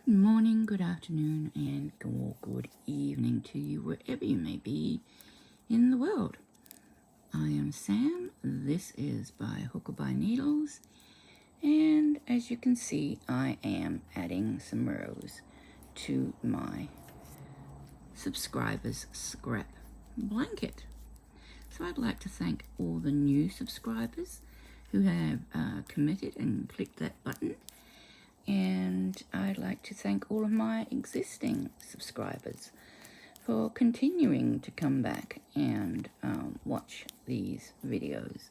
Good morning, good afternoon, and good evening to you wherever you may be in the world. I am Sam. This is by Hook or by Needles, and as you can see, I am adding some rows to my subscribers scrap blanket. So I'd like to thank all the new subscribers who have committed and clicked that button. And I'd like to thank all of my existing subscribers for continuing to come back and watch these videos.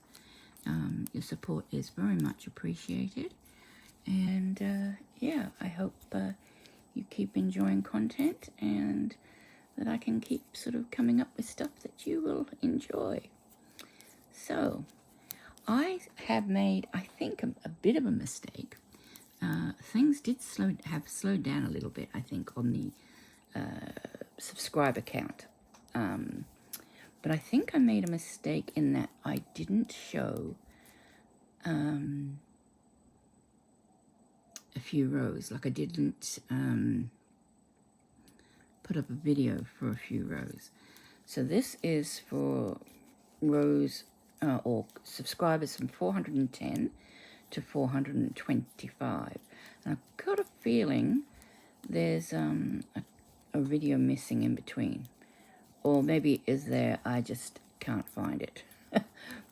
Your support is very much appreciated. And yeah, I hope you keep enjoying content and that I can keep sort of coming up with stuff that you will enjoy. So, I have made, I think, a bit of a mistake. Things did have slowed down a little bit, I think, on the subscriber count. But I think I made a mistake in that I didn't show a few rows. Like I didn't put up a video for a few rows. So this is for rows or subscribers from 410 to 425. And I've got a feeling there's a video missing in between. Or maybe it is there, I just can't find it.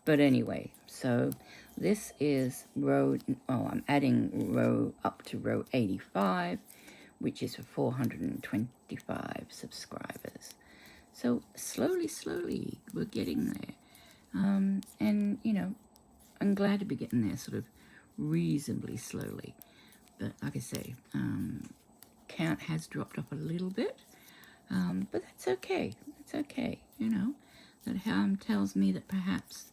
But anyway, so this is I'm adding row up to row 85, which is for 425 subscribers. So slowly, we're getting there. And, you know, I'm glad to be getting there sort of reasonably slowly. But like I say, count has dropped off a little bit. But that's okay. That's okay, you know. That tells me that perhaps,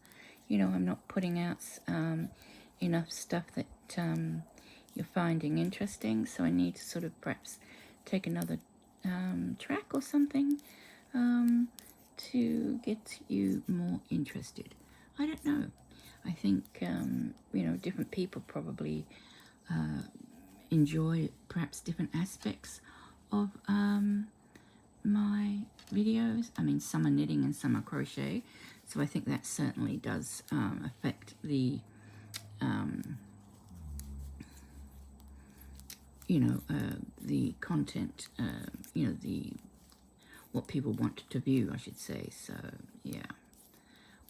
you know, I'm not putting out enough stuff that you're finding interesting. So I need to sort of perhaps take another track or something to get you more interested. I don't know. I think, you know, different people probably enjoy perhaps different aspects of my videos. I mean, some are knitting and some are crochet, so I think that certainly does affect the you know, the content, you know, what people want to view, I should say. So yeah.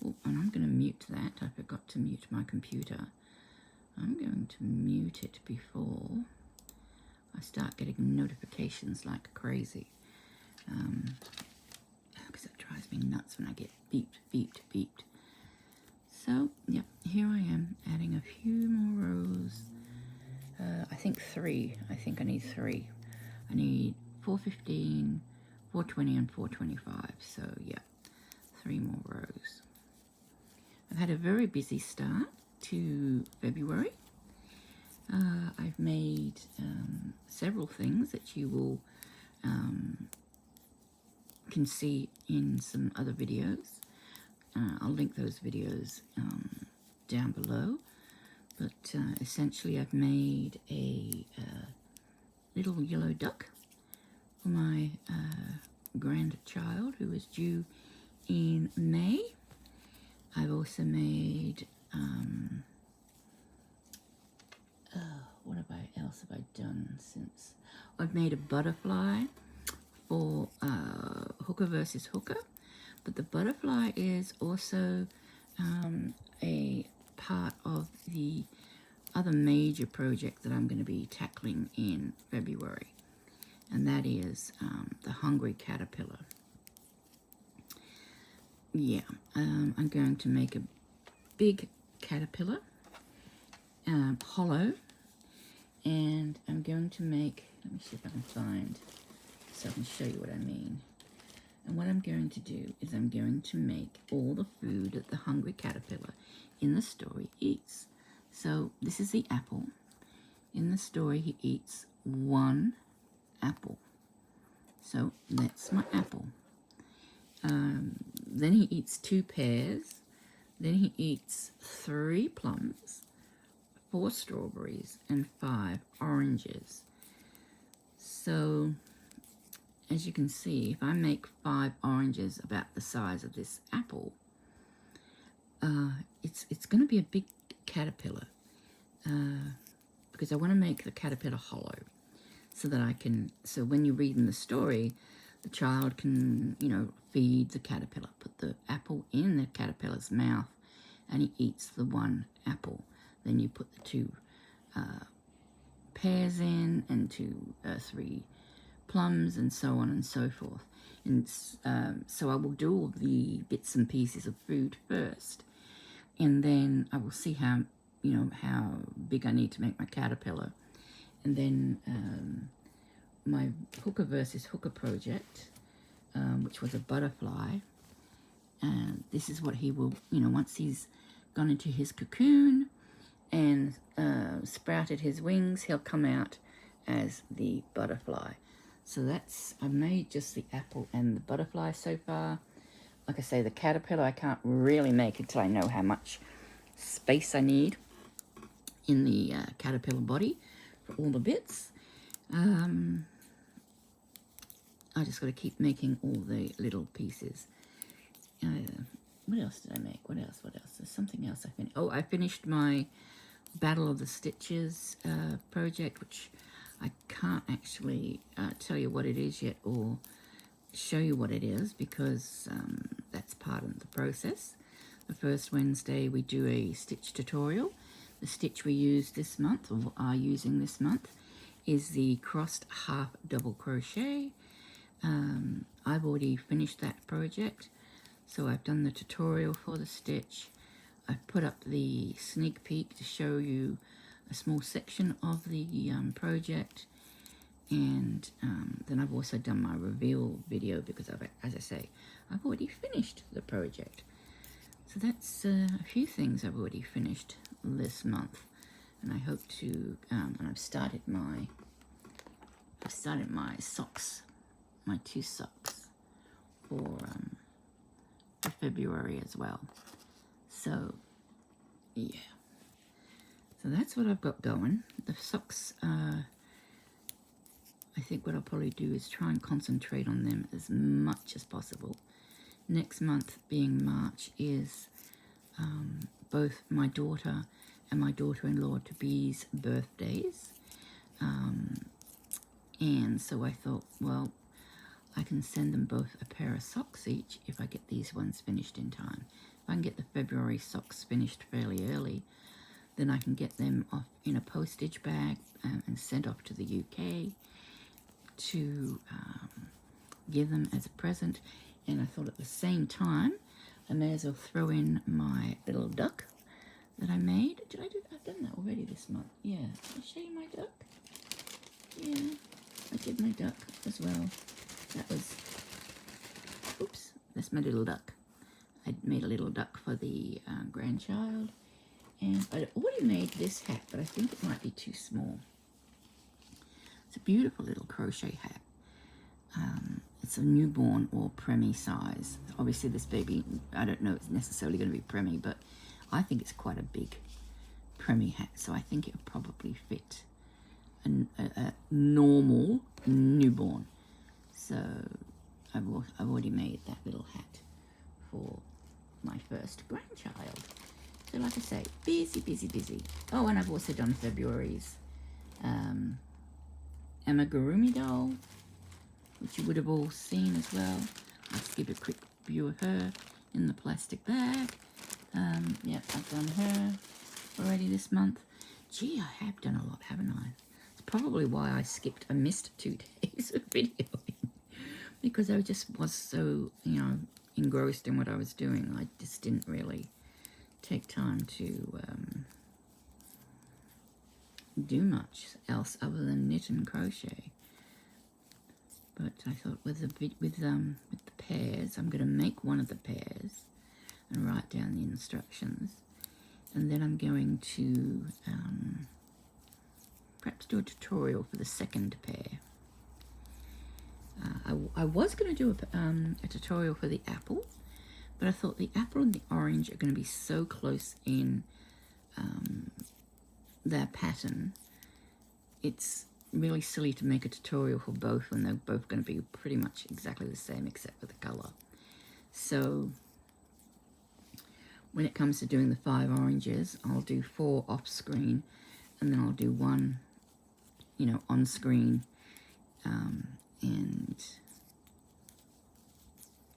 Oh, and I'm going to mute that. I forgot to mute my computer. I'm going to mute it before I start getting notifications like crazy. Because that drives me nuts when I get beeped. So, yeah, here I am adding a few more rows. I think 3. I think I need 3. I need 415, 420, and 425. So, yeah, 3 more rows. I've had a very busy start to February. I've made several things that you will can see in some other videos. I'll link those videos down below. But essentially I've made a little yellow duck for my grandchild who is due in May. I've also made, what else have I done since? I've made a butterfly for Hooker versus Hooker, but the butterfly is also a part of the other major project that I'm going to be tackling in February, and that is the Hungry Caterpillar. Yeah, I'm going to make a big caterpillar, hollow, and I'm going to make, let me see if I can find, so I can show you what I mean. And what I'm going to do is I'm going to make all the food that the Hungry Caterpillar in the story eats. So this is the apple. In the story, he eats 1 apple. So that's my apple. Then he eats 2 pears. Then he eats 3 plums, 4 strawberries, and 5 oranges. So as you can see, if I make 5 oranges about the size of this apple, it's going to be a big caterpillar, because I want to make the caterpillar hollow so that I can, so when you read in the story, the child can, you know, feed the caterpillar, put the apple in the caterpillar's mouth, and he eats the one apple. Then you put the 2 pears in, and 3 plums, and so on and so forth. And so I will do all the bits and pieces of food first, and then I will see how, you know, how big I need to make my caterpillar. And then my Hooker versus Hooker project, which was a butterfly, and this is what he will, you know, once he's gone into his cocoon and sprouted his wings, he'll come out as the butterfly. So that's, I've made just the apple and the butterfly so far. Like I say, the caterpillar I can't really make until I know how much space I need in the caterpillar body for all the bits. I just got to keep making all the little pieces. What else did I make? What else? There's something else I finished. Oh, I finished my Battle of the Stitches project, which I can't actually tell you what it is yet or show you what it is, because that's part of the process. The first Wednesday we do a stitch tutorial. The stitch we use this month, or are using this month, is the crossed half double crochet. I've already finished that project, so I've done the tutorial for the stitch. I've put up the sneak peek to show you a small section of the project, and then I've also done my reveal video because, as I say, I've already finished the project. So that's a few things I've already finished this month, and I hope to. And I've started my socks, my 2 socks for February as well. So yeah, so that's what I've got going. The socks, I think what I'll probably do is try and concentrate on them as much as possible. Next month, being March, is both my daughter and my daughter-in-law to be's birthdays, and so I thought, well, I can send them both a pair of socks each if I get these ones finished in time. If I can get the February socks finished fairly early, then I can get them off in a postage bag and sent off to the UK to give them as a present. And I thought at the same time, I may as well throw in my little duck that I made. Did I do that? I've done that already this month. Yeah. Did I show you my duck? Yeah, I did my duck as well. That was, oops, that's my little duck. I made a little duck for the grandchild. And I'd already made this hat, but I think it might be too small. It's a beautiful little crochet hat. It's a newborn or preemie size. Obviously this baby, I don't know it's necessarily going to be preemie, but I think it's quite a big preemie hat. So I think it'll probably fit a normal newborn. So I've already made that little hat for my first grandchild. So like I say, busy, busy, busy. Oh, and I've also done February's amigurumi doll, which you would have all seen as well. I'll just give a quick view of her in the plastic bag. Yeah, I've done her already this month. Gee, I have done a lot, haven't I? It's probably why I missed 2 days of videoing, because I just was so, you know, engrossed in what I was doing. I just didn't really take time to do much else other than knit and crochet. But I thought with the pears, I'm going to make one of the pears and write down the instructions, and then I'm going to perhaps do a tutorial for the second pair. I was going to do a tutorial for the apple, but I thought the apple and the orange are going to be so close in their pattern. It's really silly to make a tutorial for both when they're both going to be pretty much exactly the same except for the color. So when it comes to doing the 5 oranges, I'll do 4 off screen, and then I'll do 1, you know, on screen, and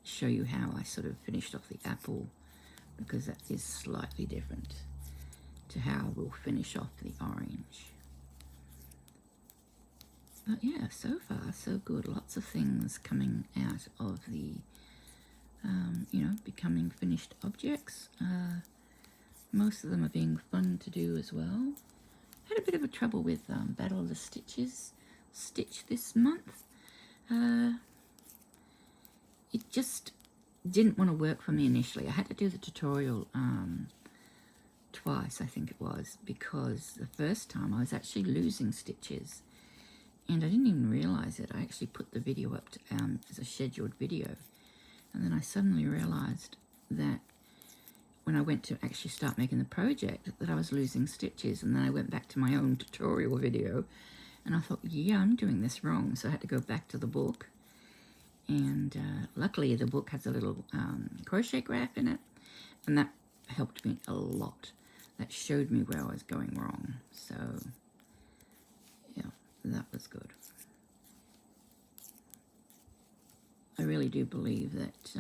show you how I sort of finished off the apple, because that is slightly different to how we'll finish off the orange. But yeah, so far so good. Lots of things coming out of the you know, becoming finished objects. Most of them are being fun to do as well. Had a bit of a trouble with Battle of the Stitches Stitch this month. It just didn't want to work for me initially. I had to do the tutorial twice, I think it was, because the first time I was actually losing stitches, and I didn't even realize it. I actually put the video up to, as a scheduled video, and then I suddenly realized that when I went to actually start making the project that I was losing stitches, and then I went back to my own tutorial video and I thought, yeah, I'm doing this wrong. So I had to go back to the book, and luckily the book has a little crochet graph in it, and that helped me a lot. That showed me where I was going wrong. So yeah, that was good. I really do believe that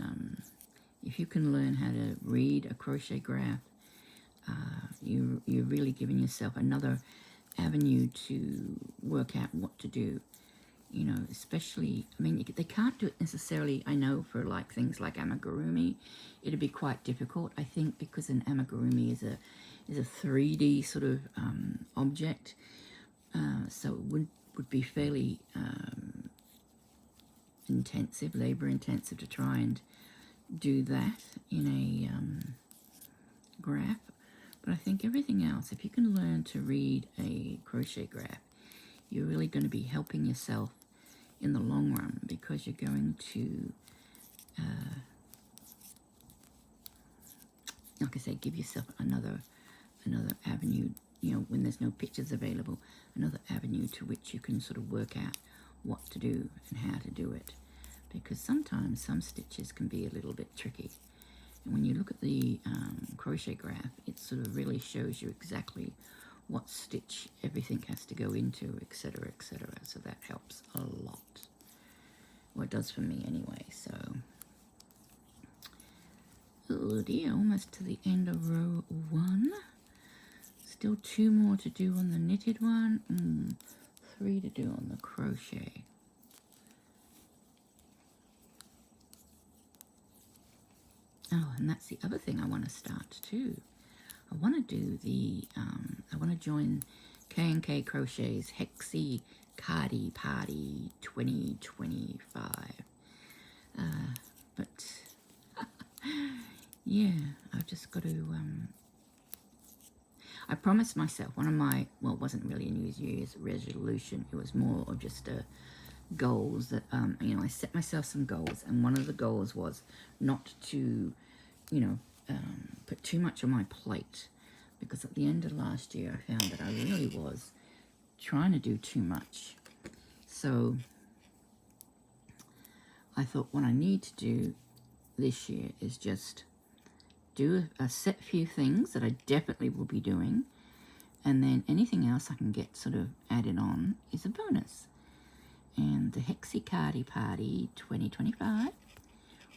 if you can learn how to read a crochet graph, you're really giving yourself another avenue to work out what to do. You know, especially, I mean, they can't do it necessarily, I know, for like things like amigurumi. It'd be quite difficult, I think, because an amigurumi is a 3D sort of object, so it would be fairly intensive, labor intensive to try and do that in a graph. But I think everything else, if you can learn to read a crochet graph, you're really going to be helping yourself in the long run, because you're going to like I say, give yourself another avenue, you know, when there's no pictures available, another avenue to which you can sort of work out what to do and how to do it, because sometimes some stitches can be a little bit tricky. And when you look at the crochet graph, it sort of really shows you exactly what stitch everything has to go into, etc., etc. So that helps a lot. Well, it does for me anyway. So, oh dear, almost to the end of row 1. Still 2 more to do on the knitted one, 3 to do on the crochet. Oh, and that's the other thing I want to start too. I want to do the, I want to join K&K Crochet's Hexie Cardi Party 2025. But, yeah, I've just got to, I promised myself, one of my, well, it wasn't really a New Year's resolution. It was more of just a goals that, you know, I set myself some goals, and one of the goals was not to, you know, put too much on my plate, because at the end of last year I found that I really was trying to do too much. So I thought what I need to do this year is just do a set few things that I definitely will be doing, and then anything else I can get sort of added on is a bonus. And the Hexie Cardi Party 2025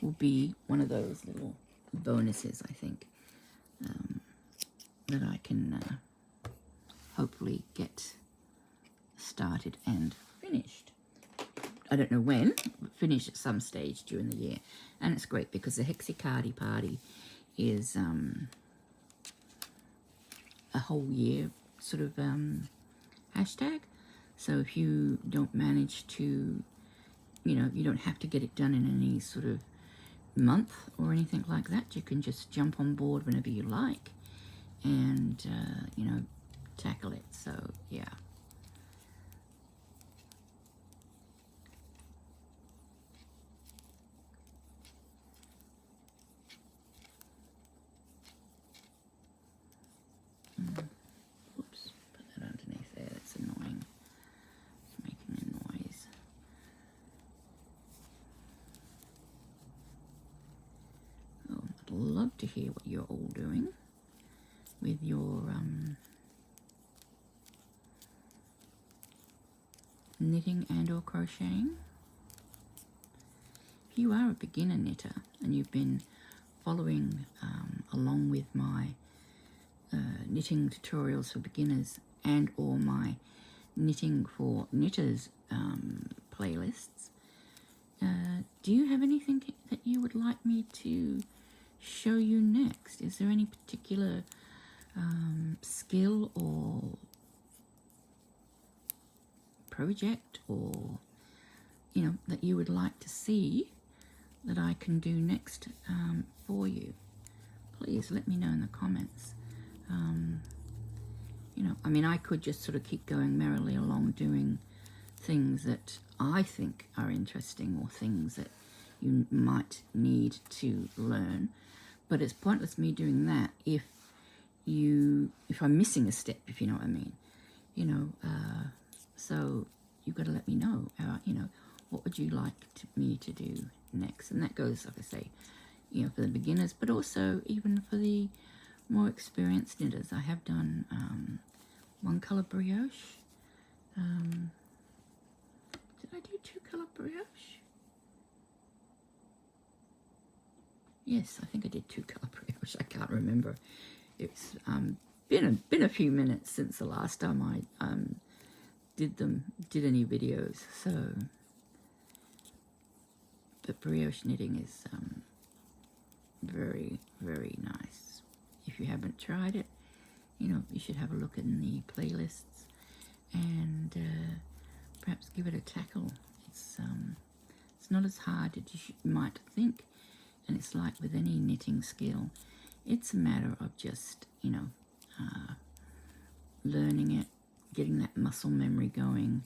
will be one of those little bonuses, I think, that I can hopefully get started and finished. I don't know when, but finish at some stage during the year. And it's great because the Hexie Cardi Party is a whole year sort of hashtag. So if you don't manage to, you know, you don't have to get it done in any sort of month or anything like that. You can just jump on board whenever you like and, you know, tackle it. So, yeah. Oops, put that underneath there. That's annoying. knitting and or crocheting. If you are a beginner knitter and you've been following along with my knitting tutorials for beginners and or my knitting for knitters playlists, do you have anything that you would like me to show you next? Is there any particular skill or project or that you would like to see that I can do next for you? Please let me know in the comments. I mean, I could just sort of keep going merrily along doing things that I think are interesting or things that you might need to learn, but it's pointless me doing that if I'm missing a step, if you know what I mean. So you've got to let me know. What would you like me to do next? And that goes, like I say, for the beginners, but also even for the more experienced knitters. I have done one color brioche. Did I do two color brioche? Yes, I think I did two color brioche. I can't remember. It's been a few minutes since the last time I did any videos. So, but brioche knitting is very, very nice. If you haven't tried it, you should have a look in the playlists and perhaps give it a tackle. It's not as hard as you might think, and it's like with any knitting skill, it's a matter of just learning it, getting that muscle memory going,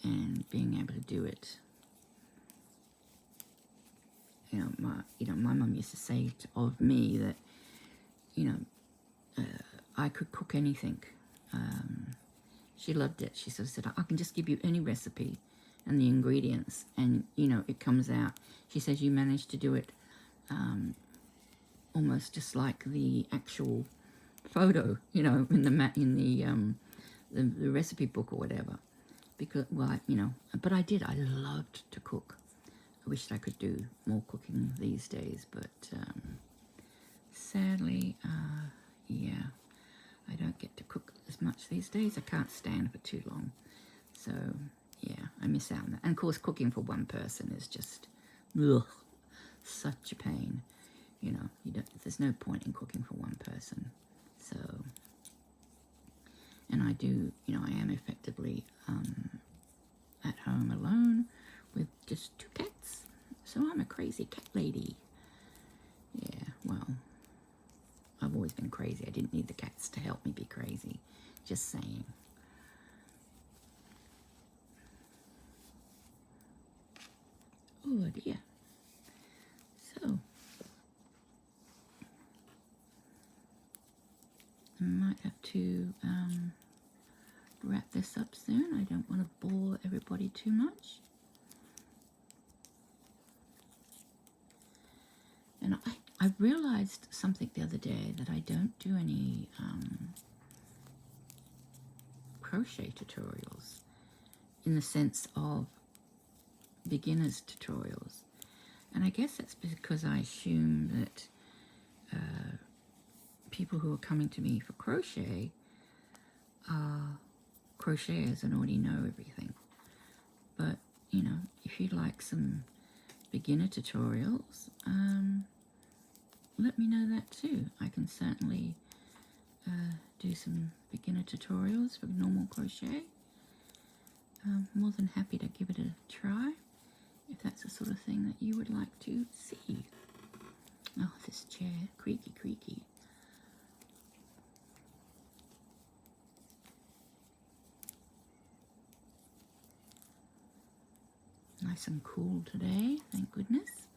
and being able to do it. My mum used to say of me that I could cook anything. She loved it. She sort of said, I can just give you any recipe and the ingredients, and it comes out. She says you managed to do it almost just like the actual photo, in the recipe book or whatever. Because but I did. I loved to cook. I wish I could do more cooking these days, but sadly, yeah, I don't get to cook as much these days. I can't stand for too long, so yeah, I miss out on that. And of course, cooking for one person is just such a pain. There's no point in cooking for one person. So, and I do, I am effectively at home alone with just 2 cats. So I'm a crazy cat lady. Yeah, well, I've always been crazy. I didn't need the cats to help me be crazy. Just saying. Oh dear. So, I might have to wrap this up soon. I don't want to bore everybody too much. And I realized something the other day, that I don't do any crochet tutorials in the sense of beginners tutorials. And I guess that's because I assume that people who are coming to me for crochet are crocheters and already know everything. But, if you'd like some beginner tutorials, let me know that too. I can certainly do some beginner tutorials for normal crochet. I'm more than happy to give it a try if that's the sort of thing that you would like to see. Oh, this chair, creaky, creaky. Nice and cool today, thank goodness.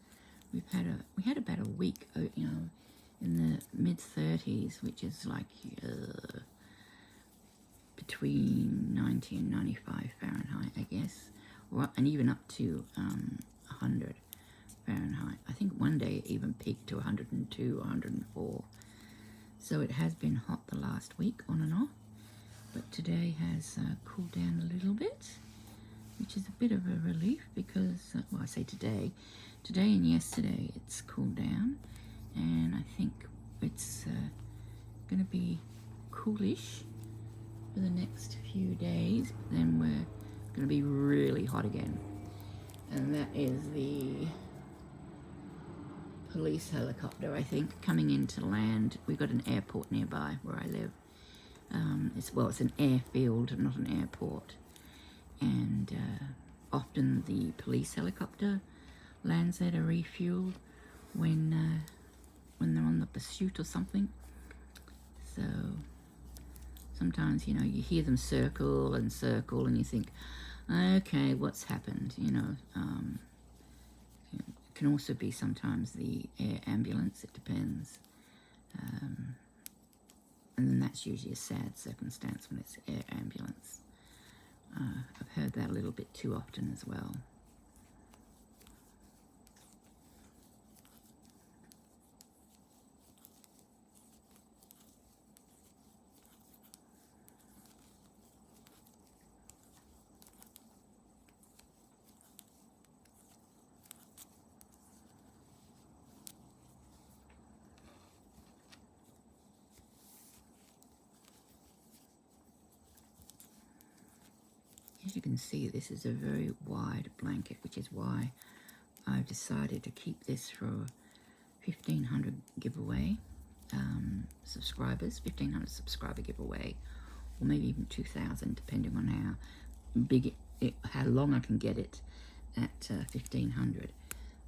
We had about a week, in the mid-30s, which is like between 90 and 95 Fahrenheit, I guess, and even up to 100 Fahrenheit. I think one day it even peaked to 102 or 104. So it has been hot the last week, on and off, but today has cooled down a little bit. which is a bit of a relief because, well, I say today and yesterday it's cooled down, and I think it's going to be coolish for the next few days. Then we're going to be really hot again, and that is the police helicopter, I think, coming into land. We've got an airport nearby where I live. It's an airfield, not an airport, and often the police helicopter lands there to refuel when they're on the pursuit or something. So sometimes, you know, you hear them circle and circle, and you think, okay, what's happened? You know, it can also be sometimes the air ambulance. It depends. And then that's usually a sad circumstance when it's air ambulance. I've heard that a little bit too often as well. As you can see, this is a very wide blanket, which is why I've decided to keep this for 1,500 giveaway subscribers, 1,500 subscriber giveaway, or maybe even 2,000, depending on how big how long I can get it at 1,500.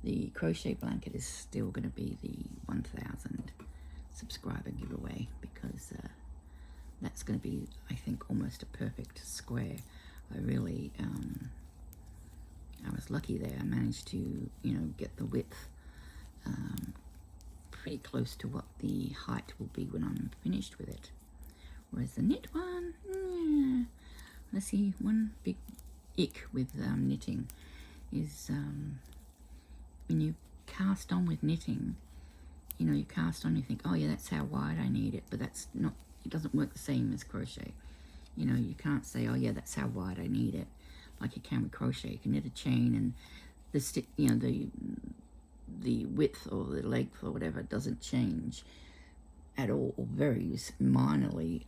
The crochet blanket is still going to be the 1,000 subscriber giveaway because that's going to be, I think, almost a perfect square. I really, I was lucky there. I managed to, you know, get the width pretty close to what the height will be when I'm finished with it. Whereas the knit one, let's see, one big ick with knitting is when you cast on with knitting, you know, you cast on, you think, oh yeah, that's how wide I need it, but that's not, it doesn't work the same as crochet. You know, you can't say, oh yeah, that's how wide I need it, like you can with crochet. You can knit a chain and the width or the length or whatever doesn't change at all, or varies minorly.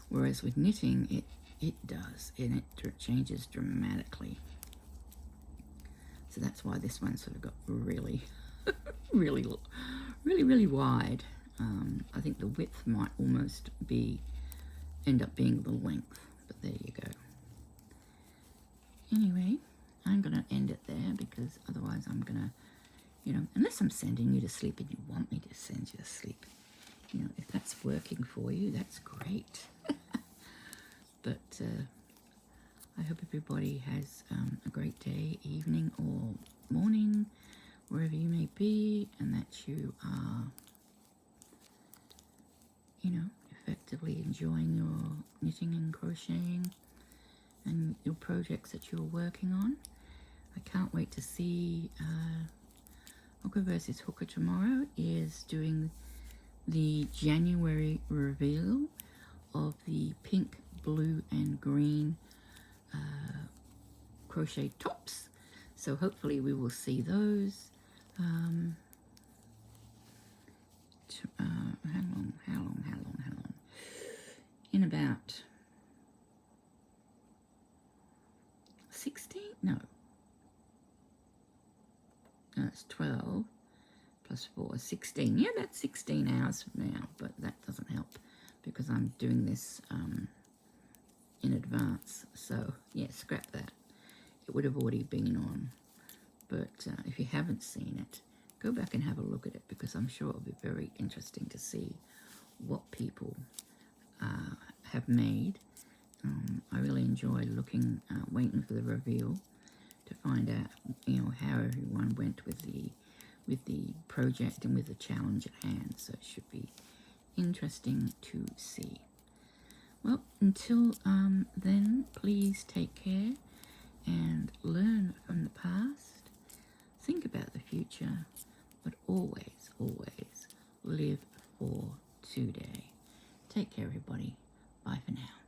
Whereas with knitting, it does, and it changes dramatically. So that's why this one sort of got really, really wide. I think the width might almost end up being the length, but there you go. Anyway, I'm going to end it there because otherwise I'm going to, you know, unless I'm sending you to sleep and you want me to send you to sleep, you know, if that's working for you, that's great. But I hope everybody has a great day, evening or morning, wherever you may be, and that you are, you know, effectively enjoying your knitting and crocheting and your projects that you're working on. I can't wait to see Hooker versus Hooker tomorrow is doing the January reveal of the pink, blue and green crochet tops. So hopefully we will see those. How long? In about 16? No, it's 12 plus 4, 16. Yeah, that's 16 hours from now, but that doesn't help because I'm doing this in advance. So yeah, scrap that. It would have already been on. But if you haven't seen it, go back and have a look at it because I'm sure it'll be very interesting to see what people have made. I really enjoy waiting for the reveal to find out, you know, how everyone went with the project and with the challenge at hand. So it should be interesting to see. Well, until then, please take care and learn from the past. Think about the future, but always, always live for today. Take care, everybody. Bye for now.